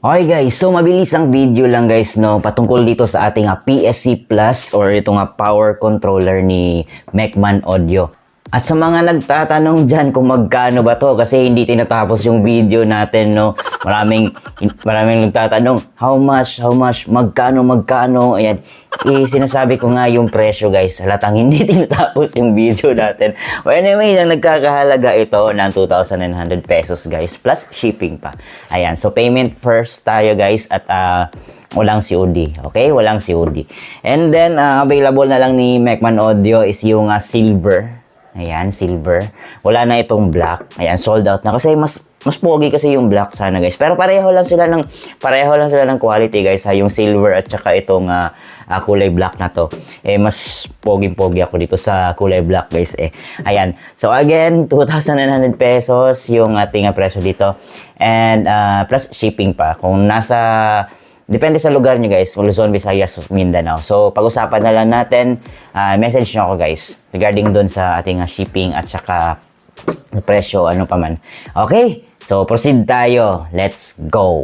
Okay guys, so mabilis ang video lang guys no patungkol dito sa ating PSC Plus or itong power controller ni Mecman Audio. At sa mga nagtatanong dyan kung magkano ba to kasi hindi tinatapos yung video natin no. Maraming nagtatanong how much, magkano. Ayan, sinasabi ko nga yung presyo guys. Halatang hindi tinatapos yung video natin. Well, anyway, nagkakahalaga ito ng 2,900 pesos guys plus shipping pa. Ayan, so payment first tayo guys at walang COD. Okay? Walang COD. And then, available na lang ni Mecman Audio is yung silver. Ayan, silver. Wala na itong black. Ayan, sold out na. Kasi mas pogi kasi yung black sana guys. Pero pareho lang sila ng quality guys. Yung silver at saka itong kulay black na to. Mas pogi ako dito sa kulay black guys Ayan. So again, 2,900 pesos yung ating presyo dito. And plus shipping pa. Kung depende sa lugar nyo guys, Luzon, Visayas, Mindanao. So, pag-usapan na lang natin, message nyo ako guys, regarding dun sa ating shipping at saka presyo, ano pa man. Okay, so proceed tayo. Let's go!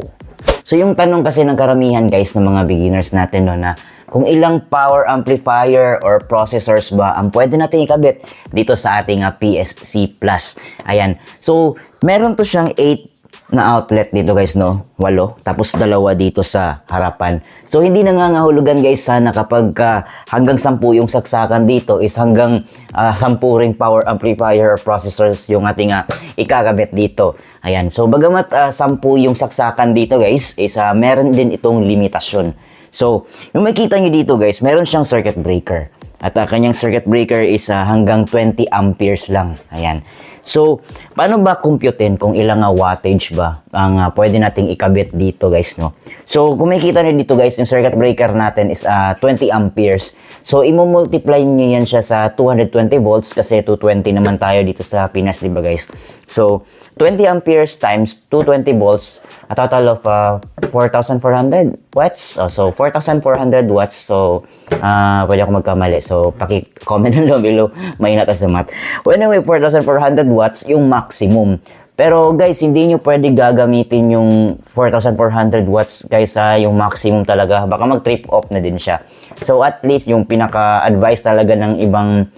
So, yung tanong kasi ng karamihan guys ng mga beginners natin no, na kung ilang power amplifier or processors ba ang pwede natin ikabit dito sa ating PSC Plus. Ayan, so meron to siyang 8 na outlet dito guys no, 8 tapos 2 dito sa harapan. So hindi nangangahulugan guys sana kapag hanggang 10 yung saksakan dito is hanggang 10 ring power amplifier or processors yung ating ikakabit dito. Ayan, so bagamat 10 yung saksakan dito guys is meron din itong limitasyon. So yung makita nyo dito guys, meron siyang circuit breaker at kanyang circuit breaker is hanggang 20 amperes lang. Ayan. So, paano ba computein kung ilang wattage ba ang pwede nating ikabit dito guys no? So, kung makikita nyo dito guys, yung circuit breaker natin is 20 amperes. So, i-multiply nyo yan siya sa 220 volts kasi 220 naman tayo dito sa Pinas, diba guys? So, 20 amperes times 220 volts, a total of 4,400 watts. So, 4,400 watts. So, pwede ako magkamali. So, paki-comment lang below. Mahina tayo sa math. Well, anyway, 4,400 watts yung maximum. Pero guys, hindi nyo pwede gagamitin yung 4,400 watts guys yung maximum talaga. Baka mag-trip off na din siya. So at least yung pinaka-advice talaga ng ibang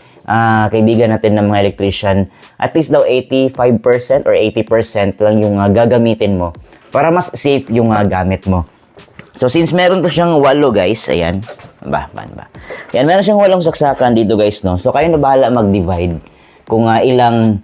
kaibigan natin ng mga electrician, at least daw 85% or 80% lang yung gagamitin mo para mas safe yung gamit mo. So since meron to siyang 8 guys, ayan. Yan, meron siyang 8 saksakan dito guys no. So kayo na bahala mag-divide kung ilang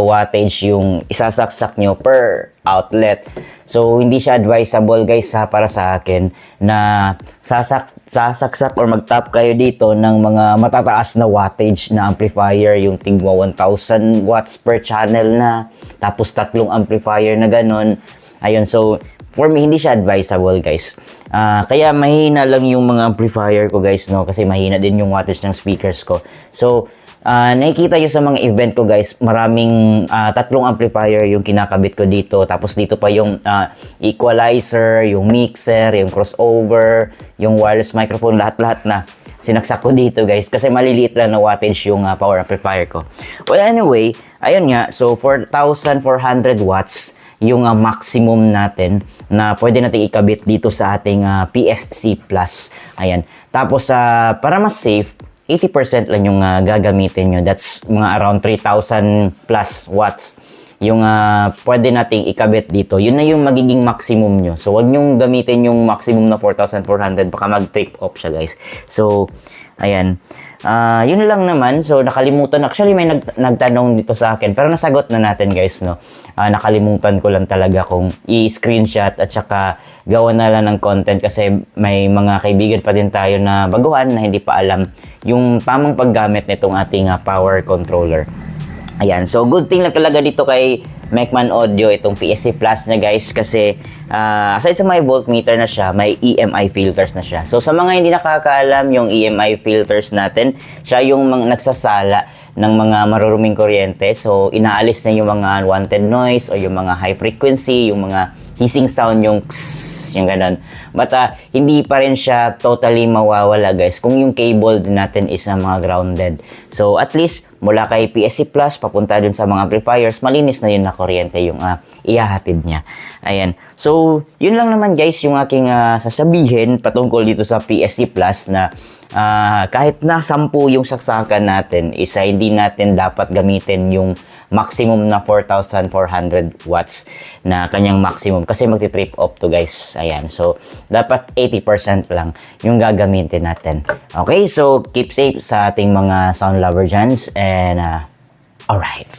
wattage yung isasaksak nyo per outlet. So, hindi siya advisable guys para sa akin na sasaksak or mag-top kayo dito ng mga matataas na wattage na amplifier, yung tigwa 1,000 watts per channel na, tapos 3 amplifier na ganon. Ayun, so, for me, hindi siya advisable guys. Kaya mahina lang yung mga amplifier ko guys no, kasi mahina din yung wattage ng speakers ko. So, nakikita nyo sa mga event ko guys, maraming 3 amplifier yung kinakabit ko dito. Tapos dito pa yung equalizer, yung mixer, yung crossover, yung wireless microphone, lahat-lahat na sinaksak ko dito guys. Kasi maliliit lang na wattage yung power amplifier ko. Well anyway, ayun nga. So 4,400 watts yung maximum natin na pwede natin ikabit dito sa ating PSC Plus. Ayan. Tapos para mas safe, 80% lang yung gagamitin nyo. That's mga around 3,000 plus watts yung pwede nating ikabit dito. Yun na yung magiging maximum nyo. So, wag nyong gamitin yung maximum na 4,400. Baka mag-trip off siya, guys. So, ayan. Yun lang naman. So, nakalimutan. Actually, may nagtanong dito sa akin. Pero nasagot na natin, guys, no? Nakalimutan ko lang talaga kung i-screenshot at saka gawa na lang ng content kasi may mga kaibigan pa din tayo na baguhan na hindi pa alam yung tamang paggamit nitong ating power controller. Ayan, so good thing lang talaga dito kay Mecman Audio itong PSC Plus na guys kasi aside sa may voltmeter na siya, may EMI filters na siya. So sa mga hindi nakakaalam, yung EMI filters natin, siya yung nagsasala ng mga maruruming kuryente. So inaalis na yung mga unwanted noise o yung mga high frequency, yung mga hissing sound, yung kss, yung ganun. But hindi pa rin siya totally mawawala guys kung yung cable din natin is mga grounded. So at least mula kay PSC Plus papunta dun sa mga amplifiers, malinis na yun na kuryente yung ihahatid niya. Ayan. So, yun lang naman guys yung aking sasabihin patungkol dito sa PSC Plus na kahit na 10 yung saksakan natin, isa hindi natin dapat gamitin yung maximum na 4,400 watts na kanyang maximum kasi magti-trip off to guys. Ayan. So, dapat 80% lang yung gagamitin natin. Okay? So, keep safe sa ating mga sound lover dyan. And, alright.